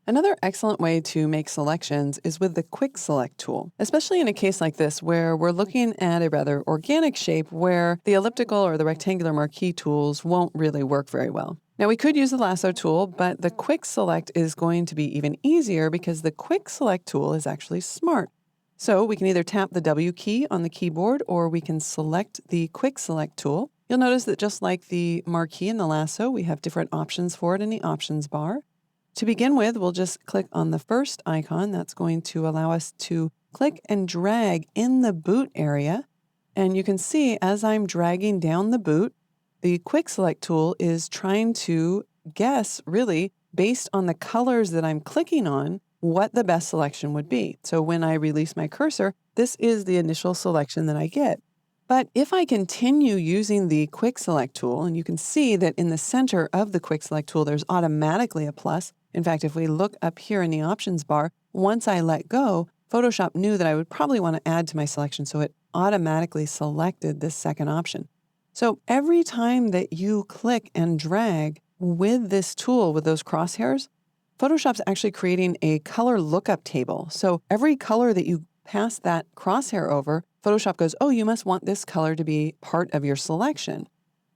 Another excellent way to make selections is with the Quick Select tool, especially in a case like this where we're looking at a rather organic shape where the elliptical or the rectangular marquee tools won't really work very well. Now, we could use the lasso tool, but the Quick Select is going to be even easier because the Quick Select tool is actually smart. So we can either tap the W key on the keyboard or we can select the Quick Select tool. You'll notice that just like the marquee and the lasso, we have different options for it in the options bar. To begin with, we'll just click on the first icon. That's going to allow us to click and drag in the boot area. And you can see as I'm dragging down the boot, the Quick Select tool is trying to guess, really, based on the colors that I'm clicking on, what the best selection would be. So when I release my cursor, this is the initial selection that I get. But if I continue using the Quick Select tool, and you can see that in the center of the Quick Select tool, there's automatically a plus. In fact, if we look up here in the options bar, once I let go, Photoshop knew that I would probably want to add to my selection, so it automatically selected this second option. So every time that you click and drag with this tool, with those crosshairs, Photoshop's actually creating a color lookup table. So every color that you pass that crosshair over, Photoshop goes, oh, you must want this color to be part of your selection.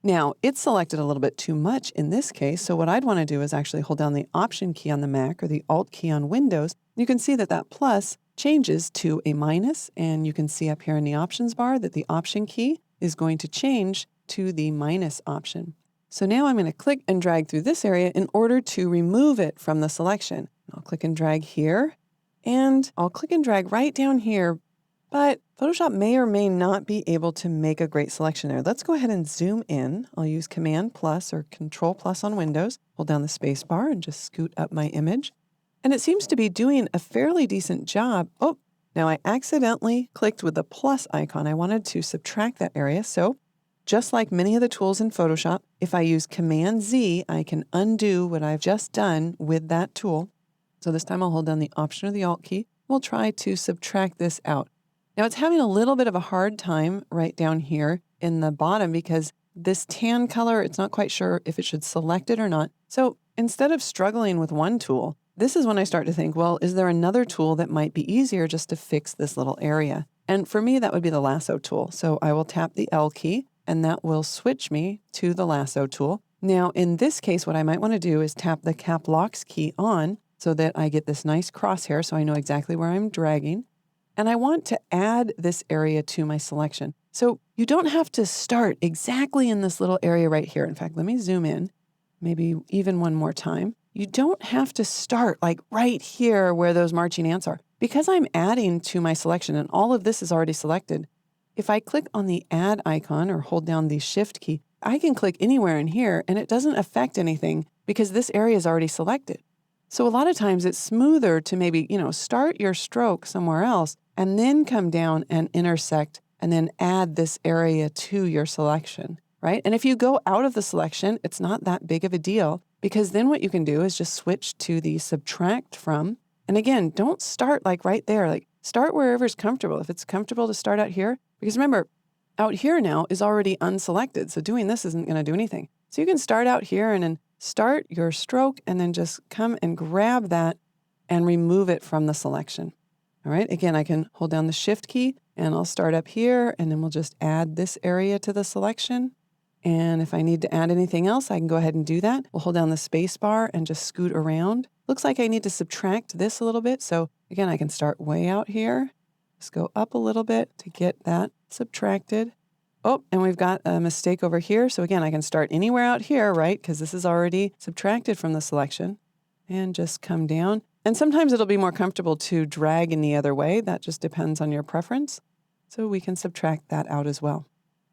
Now, it's selected a little bit too much in this case, so what I'd want to do is actually hold down the Option key on the Mac or the Alt key on Windows. You can see that that plus changes to a minus, and you can see up here in the options bar that the Option key is going to change to the minus option. So now I'm going to click and drag through this area in order to remove it from the selection. I'll click and drag here, and I'll click and drag right down here, but Photoshop may or may not be able to make a great selection there. Let's go ahead and zoom in. I'll use Command plus or Control plus on Windows, hold down the space bar and just scoot up my image. And it seems to be doing a fairly decent job. Oh, now I accidentally clicked with the plus icon. I wanted to subtract that area. So just like many of the tools in Photoshop, if I use Command Z, I can undo what I've just done with that tool. So this time I'll hold down the Option or the Alt key. We'll try to subtract this out. Now it's having a little bit of a hard time right down here in the bottom because this tan color, it's not quite sure if it should select it or not. So instead of struggling with one tool, this is when I start to think, well, is there another tool that might be easier just to fix this little area? And for me, that would be the lasso tool. So I will tap the L key and that will switch me to the lasso tool. Now in this case, what I might want to do is tap the Cap Locks key on so that I get this nice crosshair so I know exactly where I'm dragging. And I want to add this area to my selection. So you don't have to start exactly in this little area right here. In fact, let me zoom in, maybe even one more time. You don't have to start like right here where those marching ants are. Because I'm adding to my selection and all of this is already selected, if I click on the Add icon or hold down the Shift key, I can click anywhere in here and it doesn't affect anything because this area is already selected. So a lot of times it's smoother to maybe, start your stroke somewhere else and then come down and intersect and then add this area to your selection, right? And if you go out of the selection, it's not that big of a deal because then what you can do is just switch to the Subtract from. And again, don't start like right there, like start wherever's comfortable. If it's comfortable to start out here, because remember, out here now is already unselected. So doing this isn't going to do anything. So you can start out here and then start your stroke and then just come and grab that and remove it from the selection. All right, again, I can hold down the Shift key and I'll start up here and then we'll just add this area to the selection. And if I need to add anything else, I can go ahead and do that. We'll hold down the space bar and just scoot around. Looks like I need to subtract this a little bit. So again, I can start way out here. Just go up a little bit to get that subtracted. Oh, and we've got a mistake over here. So again, I can start anywhere out here, right? Because this is already subtracted from the selection. And just come down. And sometimes it'll be more comfortable to drag in the other way. That just depends on your preference. So we can subtract that out as well.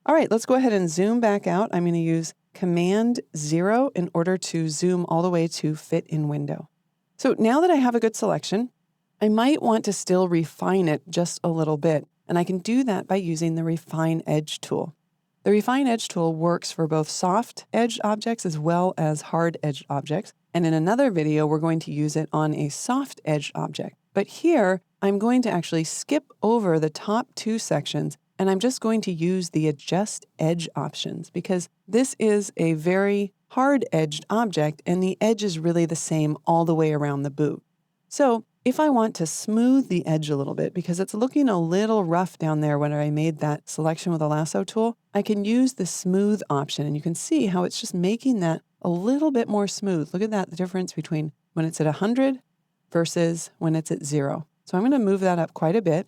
All right, let's go ahead and zoom back out. I'm going to use Command 0 in order to zoom all the way to fit in window. So now that I have a good selection, I might want to still refine it just a little bit. And I can do that by using the Refine Edge tool. The Refine Edge tool works for both soft edged objects as well as hard edged objects. And in another video, we're going to use it on a soft edged object. But here, I'm going to actually skip over the top two sections and I'm just going to use the Adjust Edge options because this is a very hard-edged object, and the edge is really the same all the way around the boot. So if I want to smooth the edge a little bit, because it's looking a little rough down there when I made that selection with a lasso tool, I can use the smooth option, and you can see how it's just making that a little bit more smooth. Look at that, the difference between when it's at 100 versus when it's at 0. So I'm going to move that up quite a bit.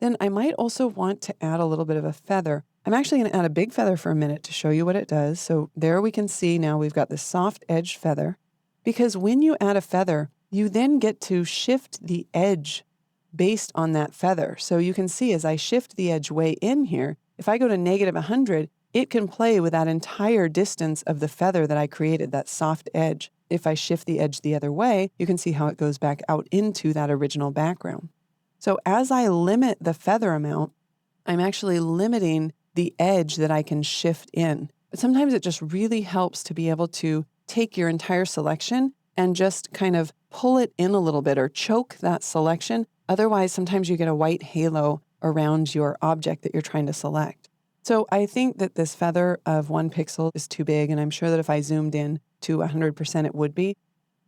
Then I might also want to add a little bit of a feather. I'm actually going to add a big feather for a minute to show you what it does. So there we can see now we've got this soft edged feather, because when you add a feather, you then get to shift the edge based on that feather. So you can see as I shift the edge way in here, if I go to negative 100, it can play with that entire distance of the feather that I created, that soft edge. If I shift the edge the other way, you can see how it goes back out into that original background. So as I limit the feather amount, I'm actually limiting the edge that I can shift in. But sometimes it just really helps to be able to take your entire selection and just kind of pull it in a little bit or choke that selection. Otherwise, sometimes you get a white halo around your object that you're trying to select. So I think that this feather of 1 pixel is too big, and I'm sure that if I zoomed in to 100% it would be.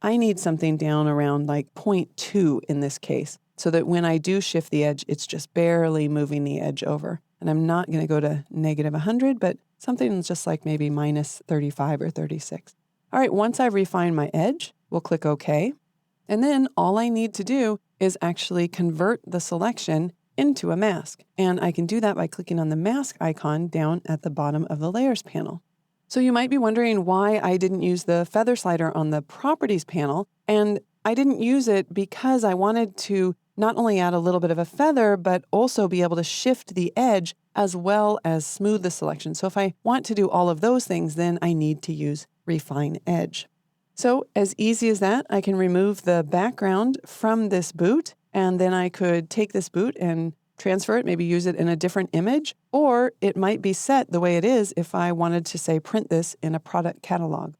I need something down around like 0.2 in this case, so that when I do shift the edge, it's just barely moving the edge over. And I'm not going to go to negative 100, but something just like maybe minus 35 or 36. All right, once I've refined my edge, we'll click OK. And then all I need to do is actually convert the selection into a mask. And I can do that by clicking on the mask icon down at the bottom of the Layers panel. So you might be wondering why I didn't use the feather slider on the Properties panel. And I didn't use it because I wanted to not only add a little bit of a feather, but also be able to shift the edge as well as smooth the selection. So if I want to do all of those things, then I need to use Refine Edge. So as easy as that, I can remove the background from this boot, and then I could take this boot and transfer it, maybe use it in a different image, or it might be set the way it is if I wanted to, say, print this in a product catalog.